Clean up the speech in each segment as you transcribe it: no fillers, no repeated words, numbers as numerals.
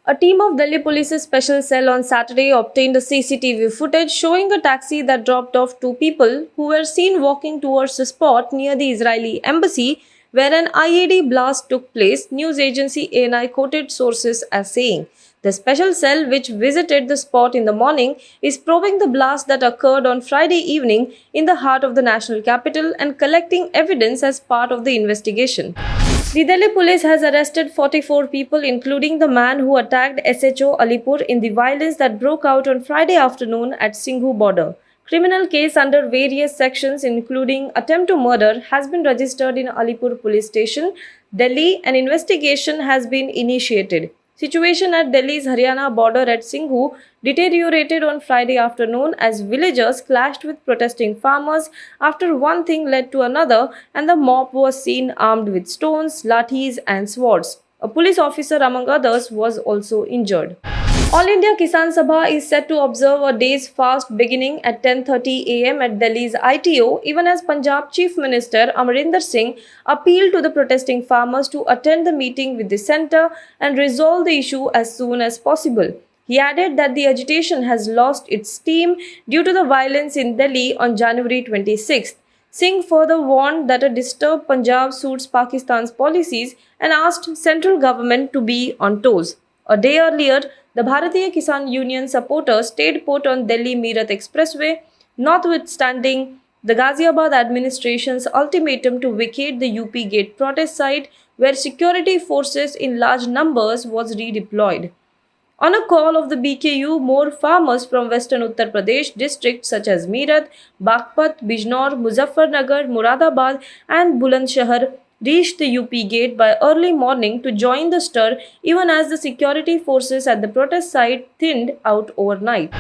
A team of Delhi Police's special cell on Saturday obtained a CCTV footage showing a taxi that dropped off two people who were seen walking towards a spot near the Israeli embassy where an IED blast took place, news agency ANI quoted sources as saying. The special cell, which visited the spot in the morning, is probing the blast that occurred on Friday evening in the heart of the national capital and collecting evidence as part of the investigation. The Delhi police has arrested 44 people, including the man who attacked SHO Alipur in the violence that broke out on Friday afternoon at Singhu border. Criminal case under various sections, including attempt to murder, has been registered in Alipur police station, Delhi. An investigation has been initiated. Situation at Delhi's Haryana border at Singhu deteriorated on Friday afternoon as villagers clashed with protesting farmers after one thing led to another and the mob was seen armed with stones, lathis and swords. A police officer among others was also injured. All India Kisan Sabha is set to observe a day's fast beginning at 10:30 am at Delhi's ITO, even as Punjab Chief Minister Amarinder Singh appealed to the protesting farmers to attend the meeting with the centre and resolve the issue as soon as possible. He added that the agitation has lost its steam due to the violence in Delhi on January 26th. Singh further warned that a disturbed Punjab suits Pakistan's policies and asked central government to be on toes. A day earlier, the Bharatiya Kisan Union supporters stayed put on Delhi-Meerut Expressway, notwithstanding the Ghaziabad administration's ultimatum to vacate the UP Gate protest site, where security forces in large numbers was redeployed. On a call of the BKU, more farmers from western Uttar Pradesh districts such as Meerut, Baghpat, Bijnor, Muzaffarnagar, Muradabad and Bulandshahr reached the UP gate by early morning to join the stir, even as the security forces at the protest site thinned out overnight.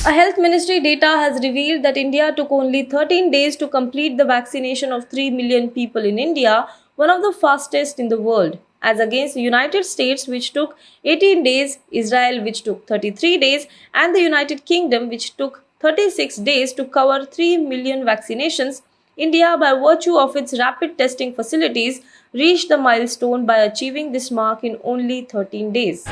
A health ministry data has revealed that India took only 13 days to complete the vaccination of 3 million people in India, one of the fastest in the world, as against the United States, which took 18 days, Israel, which took 33 days, and the United Kingdom, which took 36 days to cover 3 million vaccinations. India, by virtue of its rapid testing facilities, reached the milestone by achieving this mark in only 13 days.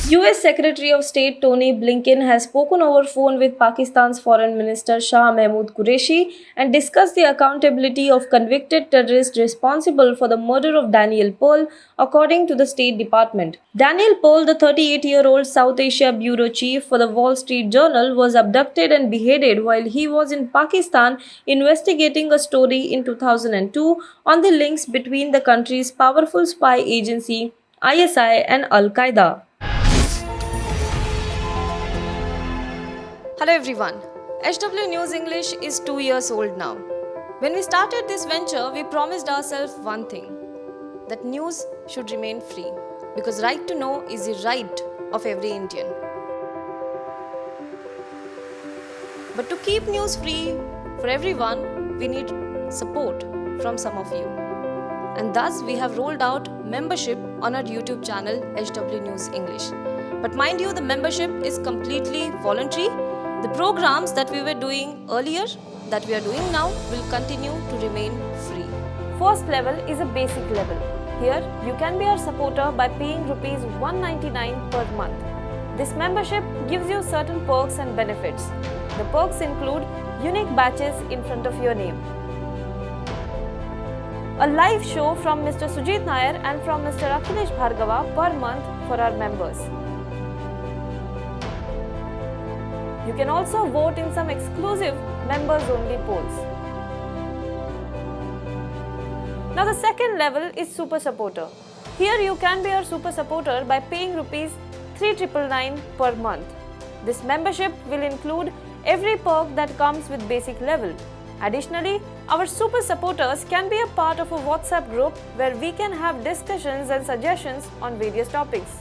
US Secretary of State Tony Blinken has spoken over phone with Pakistan's Foreign Minister Shah Mahmood Qureshi and discussed the accountability of convicted terrorists responsible for the murder of Daniel Pearl, according to the State Department. Daniel Pearl, the 38-year-old South Asia bureau chief for the Wall Street Journal, was abducted and beheaded while he was in Pakistan investigating a story in 2002 on the links between the country's powerful spy agency ISI and Al-Qaeda. Hello everyone, HW News English is 2 years old now. When we started this venture, we promised ourselves one thing, that news should remain free, because right to know is the right of every Indian. But to keep news free for everyone, we need support from some of you. And thus we have rolled out membership on our YouTube channel HW News English. But mind you, the membership is completely voluntary. The programs that we were doing earlier, that we are doing now, will continue to remain free. First level is a basic level. Here, you can be our supporter by paying Rs 199 per month. This membership gives you certain perks and benefits. The perks include unique badges in front of your name, a live show from Mr. Sujit Nair and from Mr. Akhilesh Bhargava per month for our members. You can also vote in some exclusive members-only polls. Now the second level is Super Supporter. Here you can be our Super Supporter by paying Rs 3,999 per month. This membership will include every perk that comes with basic level. Additionally, our Super Supporters can be a part of a WhatsApp group where we can have discussions and suggestions on various topics.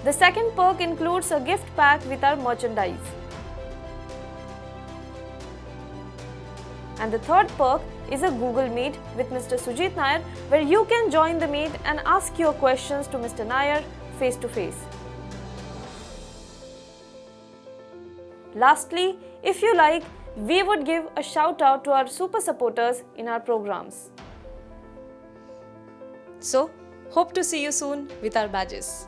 The second perk includes a gift pack with our merchandise. And the third perk is a Google Meet with Mr. Sujit Nair, where you can join the meet and ask your questions to Mr. Nair face to face. Lastly, if you like, we would give a shout out to our super supporters in our programs. So, hope to see you soon with our badges.